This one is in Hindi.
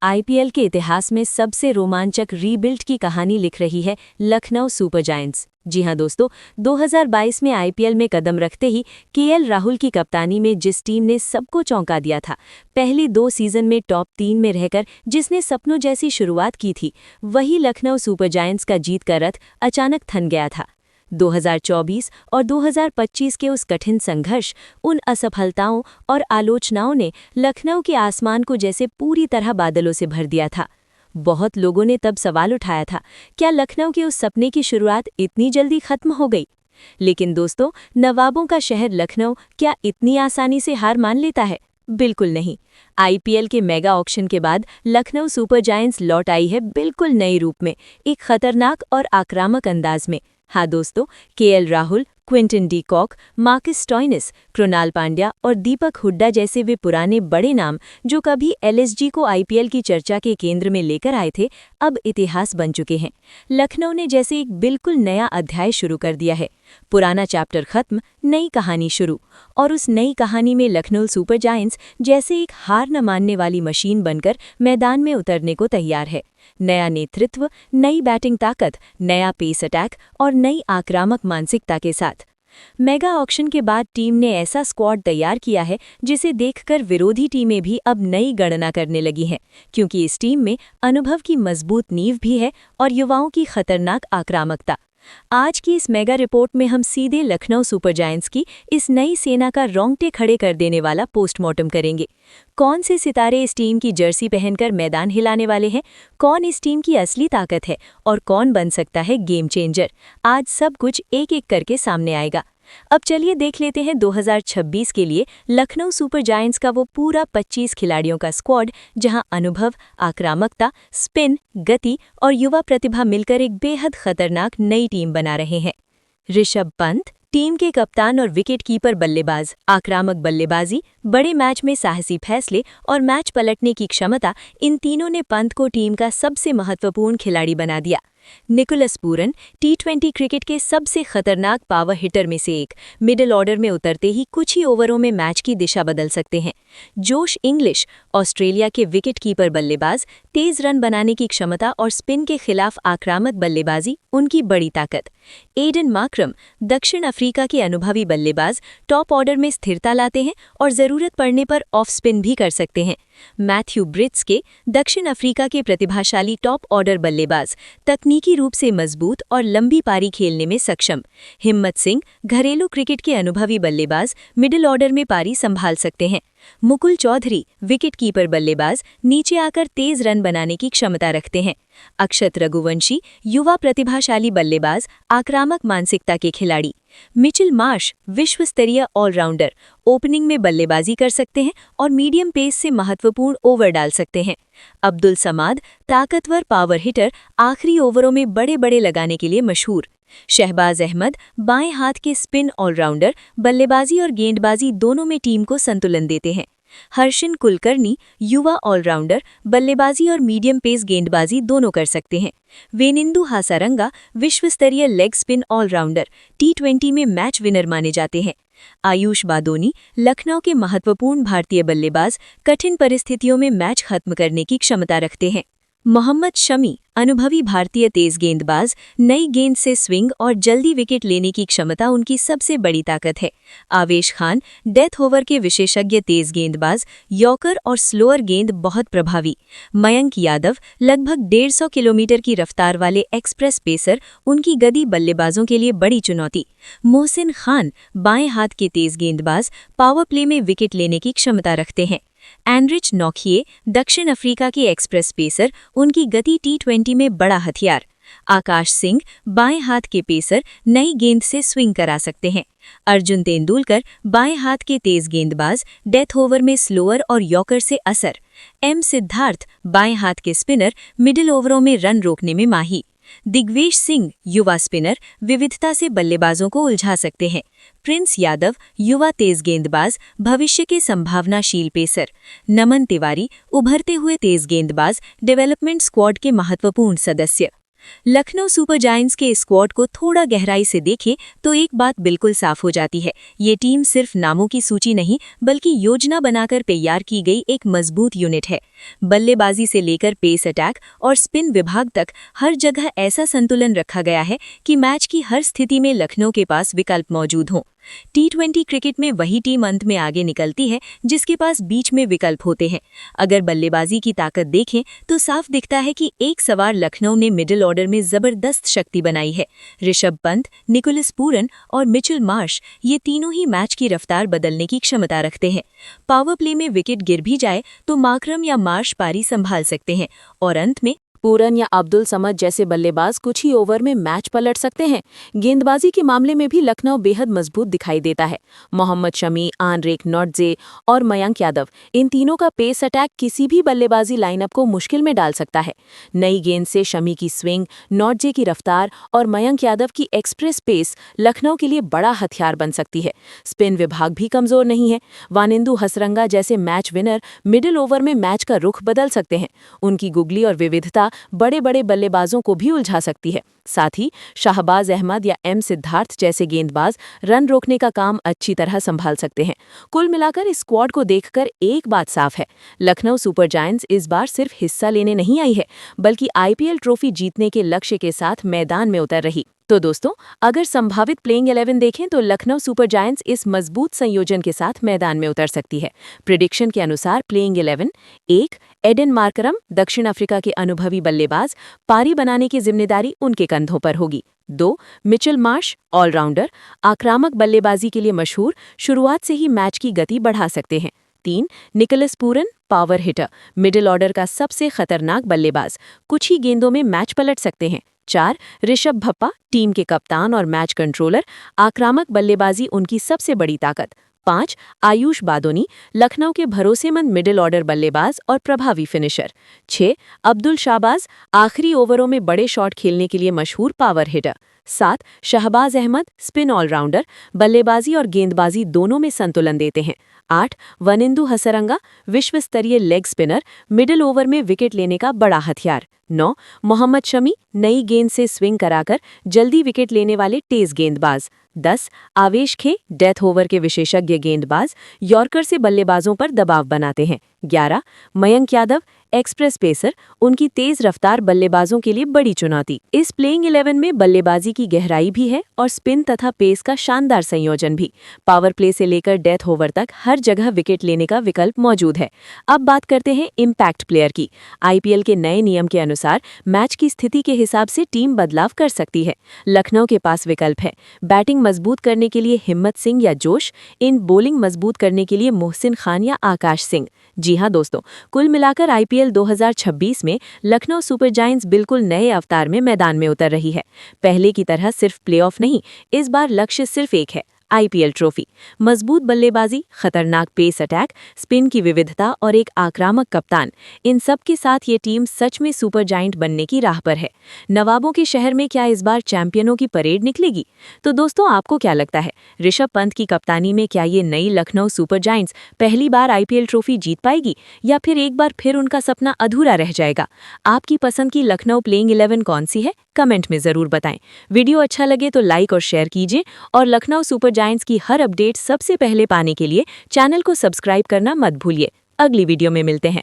आईपीएल के इतिहास में सबसे रोमांचक रीबिल्ड की कहानी लिख रही है लखनऊ सुपर जायंट्स। जी हां दोस्तों, 2022 में आईपीएल में कदम रखते ही केएल राहुल की कप्तानी में जिस टीम ने सबको चौंका दिया था, पहले 2 सीजन में टॉप 3 में रहकर जिसने सपनों जैसी शुरुआत की थी, वही लखनऊ सुपर जायंट्स का जीत का रथ अचानक थन गया था। 2024 और 2025 के उस कठिन संघर्ष, उन असफलताओं और आलोचनाओं ने लखनऊ के आसमान को जैसे पूरी तरह बादलों से भर दिया था। बहुत लोगों ने तब सवाल उठाया था, क्या लखनऊ के उस सपने की शुरुआत इतनी जल्दी खत्म हो गई? लेकिन दोस्तों, नवाबों का शहर लखनऊ क्या इतनी आसानी से हार मान लेता है? बिल्कुल नहीं। आईपीएल के मेगा ऑक्शन के बाद लखनऊ सुपर जायंट्स लौट आई है बिल्कुल नए रूप में, एक खतरनाक और आक्रामक अंदाज में। हाँ दोस्तों, K L Rahul, Quinton de Kock, Marcus Stoinis, Krunal Pandya और दीपक हुड्डा जैसे वे पुराने बड़े नाम जो कभी एलएसजी को आईपीएल की चर्चा के केंद्र में लेकर आए थे, अब इतिहास बन चुके हैं। लखनऊ ने जैसे एक बिल्कुल नया अध्याय शुरू कर दिया है। पुराना चैप्टर खत्म, नई कहानी शुरू। और उस नई कहानी में लखनऊ सुपर जायंट्स जैसे एक हार न मानने वाली मशीन बनकर मैदान में उतरने को तैयार है। नया नेतृत्व, नई बैटिंग ताकत, नया पेस अटैक और नई आक्रामक मानसिकता के साथ मेगा ऑक्शन के बाद टीम ने ऐसा स्क्वाड तैयार किया है जिसे देखकर विरोधी टीमें भी अब नई गणना करने लगी हैं, क्योंकि इस टीम में अनुभव की मजबूत नींव भी है और युवाओं की खतरनाक आक्रामकता। आज की इस मेगा रिपोर्ट में हम सीधे लखनऊ सुपर जायंट्स की इस नई सेना का रोंगटे खड़े कर देने वाला पोस्टमार्टम करेंगे। कौन से सितारे इस टीम की जर्सी पहनकर मैदान हिलाने वाले हैं, कौन इस टीम की असली ताकत है और कौन बन सकता है गेम चेंजर, आज सब कुछ एक एक करके सामने आएगा। अब चलिए देख लेते हैं 2026 के लिए लखनऊ सुपर जायंट्स का वो पूरा 25 खिलाड़ियों का स्क्वाड, जहां अनुभव, आक्रामकता, स्पिन, गति और युवा प्रतिभा मिलकर एक बेहद खतरनाक नई टीम बना रहे हैं। ऋषभ पंत टीम के कप्तान और विकेट कीपर बल्लेबाज, आक्रामक बल्लेबाजी, बड़े मैच में साहसी फैसले और मैच पलटने की क्षमता, इन तीनों ने पंत को टीम का सबसे महत्वपूर्ण खिलाड़ी बना दिया। निकोलस पूरन टी20 क्रिकेट के सबसे खतरनाक पावर हिटर में से एक, मिडिल ऑर्डर में उतरते ही कुछ ही ओवरों में मैच की दिशा बदल सकते हैं। जोश इंग्लिश ऑस्ट्रेलिया के विकेट कीपर बल्लेबाज, तेज रन बनाने की क्षमता और स्पिन के खिलाफ आक्रामक बल्लेबाजी उनकी बड़ी ताकत। एडन मार्क्रम दक्षिण अफ्रीका के अनुभवी बल्लेबाज, टॉप ऑर्डर में स्थिरता लाते हैं और जरूरत पड़ने पर ऑफ स्पिन भी कर सकते हैं। मैथ्यू ब्रिट्सके दक्षिण अफ्रीका के प्रतिभाशाली टॉप ऑर्डर बल्लेबाज, तकनीकी रूप से मजबूत और लंबी पारी खेलने में सक्षम। हिम्मत सिंह घरेलू क्रिकेट के अनुभवी बल्लेबाज, मिडिल ऑर्डर में पारी संभाल सकते हैं। मुकुल चौधरी विकेट कीपर बल्लेबाज, नीचे आकर तेज रन बनाने की क्षमता रखते हैं। अक्षत रघुवंशी युवा प्रतिभाशाली बल्लेबाज, आक्रामक मानसिकता के खिलाड़ी। मिचेल मार्श विश्व स्तरीय ऑलराउंडर, ओपनिंग में बल्लेबाजी कर सकते हैं और मीडियम पेस से महत्वपूर्ण ओवर डाल सकते हैं। अब्दुल समाद ताकतवर पावर हिटर, आखिरी ओवरों में बड़े बड़े लगाने के लिए मशहूर। शहबाज अहमद बाएं हाथ के स्पिन ऑलराउंडर, बल्लेबाजी और गेंदबाजी दोनों में टीम को संतुलन देते हैं। हर्षिन कुलकर्णी युवा ऑलराउंडर, बल्लेबाजी और मीडियम पेस गेंदबाजी दोनों कर सकते हैं। वेनिंदु हासारंगा विश्व स्तरीय लेग स्पिन ऑलराउंडर, टी20 में मैच विनर माने जाते हैं। आयुष बादोनी लखनऊ के महत्वपूर्ण भारतीय बल्लेबाज, कठिन परिस्थितियों में मैच खत्म करने की क्षमता रखते हैं। मोहम्मद शमी अनुभवी भारतीय तेज गेंदबाज, नई गेंद से स्विंग और जल्दी विकेट लेने की क्षमता उनकी सबसे बड़ी ताकत है। आवेश खान डेथ ओवर के विशेषज्ञ तेज गेंदबाज, यॉर्कर और स्लोअर गेंद बहुत प्रभावी। मयंक यादव लगभग 150 किलोमीटर की रफ्तार वाले एक्सप्रेस पेसर, उनकी गति बल्लेबाजों के लिए बड़ी चुनौती। मोहसिन खान बाएं हाथ के तेज गेंदबाज, पावर प्ले में विकेट लेने की क्षमता रखते हैं। एनरिच नौखिए दक्षिण अफ्रीका के एक्सप्रेस पेसर, उनकी गति टी20 में बड़ा हथियार। आकाश सिंह बाएं हाथ के पेसर, नई गेंद से स्विंग करा सकते हैं। अर्जुन तेंदुलकर बाएं हाथ के तेज गेंदबाज, डेथ ओवर में स्लोअर और यॉर्कर से असर। एम सिद्धार्थ बाएं हाथ के स्पिनर, मिडिल ओवरों में रन रोकने में माहिर। दिग्वेश सिंह युवा स्पिनर, विविधता से बल्लेबाजों को उलझा सकते हैं। प्रिंस यादव युवा तेज गेंदबाज, भविष्य के संभावनाशील पेसर। नमन तिवारी उभरते हुए तेज गेंदबाज, डेवलपमेंट स्क्वाड के महत्वपूर्ण सदस्य। लखनऊ सुपर जायंट्स के स्क्वाड को थोड़ा गहराई से देखें तो एक बात बिल्कुल साफ हो जाती है। ये टीम सिर्फ नामों की सूची नहीं बल्कि योजना बनाकर तैयार की गई एक मजबूत यूनिट है। बल्लेबाजी से लेकर पेस अटैक और स्पिन विभाग तक हर जगह ऐसा संतुलन रखा गया है कि मैच की हर स्थिति में लखनऊ के पास विकल्प मौजूद हों। टी20 क्रिकेट में वही टीम अंत में आगे निकलती है जिसके पास बीच में विकल्प होते हैं। अगर बल्लेबाजी की ताकत देखें तो साफ दिखता है कि एक सवार लखनऊ ने मिडिल ऑर्डर में जबरदस्त शक्ति बनाई है। ऋषभ पंत, निकोलस पूरन और मिचेल मार्श ये तीनों ही मैच की रफ्तार बदलने की क्षमता रखते हैं। पावर प्ले में विकेट गिर भी जाए तो माकरम या मार्श पारी संभाल सकते हैं और अंत में पूरन या अब्दुल समद जैसे बल्लेबाज कुछ ही ओवर में मैच पलट सकते हैं। गेंदबाजी के मामले में भी लखनऊ बेहद मजबूत दिखाई देता है। मोहम्मद शमी, आनरेक नॉटजे और मयंक यादव, इन तीनों का पेस अटैक किसी भी बल्लेबाजी लाइनअप को मुश्किल में डाल सकता है। नई गेंद से शमी की स्विंग, नॉटजे की रफ्तार और मयंक यादव की एक्सप्रेस पेस लखनऊ के लिए बड़ा हथियार बन सकती है। स्पिन विभाग भी कमजोर नहीं है। वानिंदु हसरंगा जैसे मैच विनर मिडिल ओवर में मैच का रुख बदल सकते हैं। उनकी गुगली और विविधता बड़े बड़े बल्लेबाजों को भी उलझा सकती है। साथ ही शाहबाज अहमद या एम सिद्धार्थ जैसे गेंदबाज रन रोकने का काम अच्छी तरह संभाल सकते हैं। कुल मिलाकर इस स्क्वाड को देखकर एक बात साफ है, लखनऊ सुपर जायंट्स इस बार सिर्फ हिस्सा लेने नहीं आई है बल्कि आईपीएल ट्रॉफी जीतने के लक्ष्य के साथ मैदान में उतर रही। तो दोस्तों, अगर संभावित प्लेइंग 11 देखें तो लखनऊ सुपर जायंट्स इस मजबूत संयोजन के साथ मैदान में उतर सकती है। प्रेडिक्शन के अनुसार प्लेइंग 11: 1. एडन मार्करम, दक्षिण अफ्रीका के अनुभवी बल्लेबाज, पारी बनाने की जिम्मेदारी उनके कंधों पर होगी। 2. मिचेल मार्श, ऑलराउंडर, आक्रामक बल्लेबाजी के लिए मशहूर, शुरुआत से ही मैच की गति बढ़ा सकते हैं। 3. Nicholas Pooran, power hitter, middle order का सबसे खतरनाक बल्लेबाज, कुछ ही गेंदों में मैच पलट सकते हैं। 4. ऋषभ भप्पा, टीम के कप्तान और मैच कंट्रोलर, आक्रामक बल्लेबाजी उनकी सबसे बड़ी ताकत। 5. आयुष बादोनी, लखनऊ के भरोसेमंद मिडिल ऑर्डर बल्लेबाज और प्रभावी फिनिशर। 6. अब्दुल शाहबाज, आखिरी ओवरों में बड़े शॉट खेलने के लिए मशहूर power hitter. 7. Shahbaz Ahmed, spin allrounder, बल्लेबाजी और गेंदबाजी दोनों में संतुलन देते हैं। 8. वानिंदु हसरंगा, विश्व स्तरीय लेग स्पिनर, मिडिल ओवर में विकेट लेने का बड़ा हथियार। 9. मोहम्मद शमी, नई गेंद से स्विंग कराकर जल्दी विकेट लेने वाले तेज गेंदबाज। 10. आवेश खे, डेथ ओवर के विशेषज्ञ गेंदबाज, यॉर्कर से बल्लेबाजों पर दबाव बनाते हैं। 11. मयंक यादव, एक्सप्रेस पेसर, उनकी तेज रफ्तार बल्लेबाजों के लिए बड़ी चुनौती। इस प्लेइंग 11 में बल्लेबाजी की गहराई भी है और स्पिन तथा पेस का शानदार संयोजन भी। पावर प्ले से लेकर डेथ ओवर तक हर जगह विकेट लेने का विकल्प मौजूद है। अब बात करते हैं इम्पैक्ट प्लेयर की। आईपीएल के नए नियम के अनुसार मैच की स्थिति के हिसाब से टीम बदलाव कर सकती है। लखनऊ के पास विकल्प है। बैटिंग मजबूत करने के लिए हिम्मत सिंह या जोश, इन बॉलिंग मजबूत करने के लिए मोहसिन खान या आकाश सिंह। जी हाँ दोस्तों, कुल मिलाकर आईपीएल 2026 में लखनऊ सुपर जायंट्स बिल्कुल नए अवतार में मैदान में उतर रही है। पहले की तरह सिर्फ प्लेऑफ नहीं, इस बार लक्ष्य सिर्फ एक है, आईपीएल ट्रॉफी। मजबूत बल्लेबाजी, खतरनाक पेस अटैक, स्पिन की विविधता और एक आक्रामक कप्तान, इन सब के साथ ये टीम सच में सुपर जायंट बनने की राह पर है। नवाबों के शहर में क्या इस बार चैंपियनों की परेड निकलेगी? तो दोस्तों, आपको क्या लगता है, ऋषभ पंत की कप्तानी में क्या ये नई लखनऊ सुपर जायंट्स पहली बार आईपीएल ट्रॉफी जीत पाएगी या फिर एक बार फिर उनका सपना अधूरा रह जाएगा? आपकी पसंद की लखनऊ प्लेइंग 11 कौन सी है? कमेंट में जरूर बताएं। वीडियो अच्छा लगे तो लाइक और शेयर कीजिए और लखनऊ सुपर जायंट्स की हर अपडेट सबसे पहले पाने के लिए चैनल को सब्सक्राइब करना मत भूलिए। अगली वीडियो में मिलते हैं।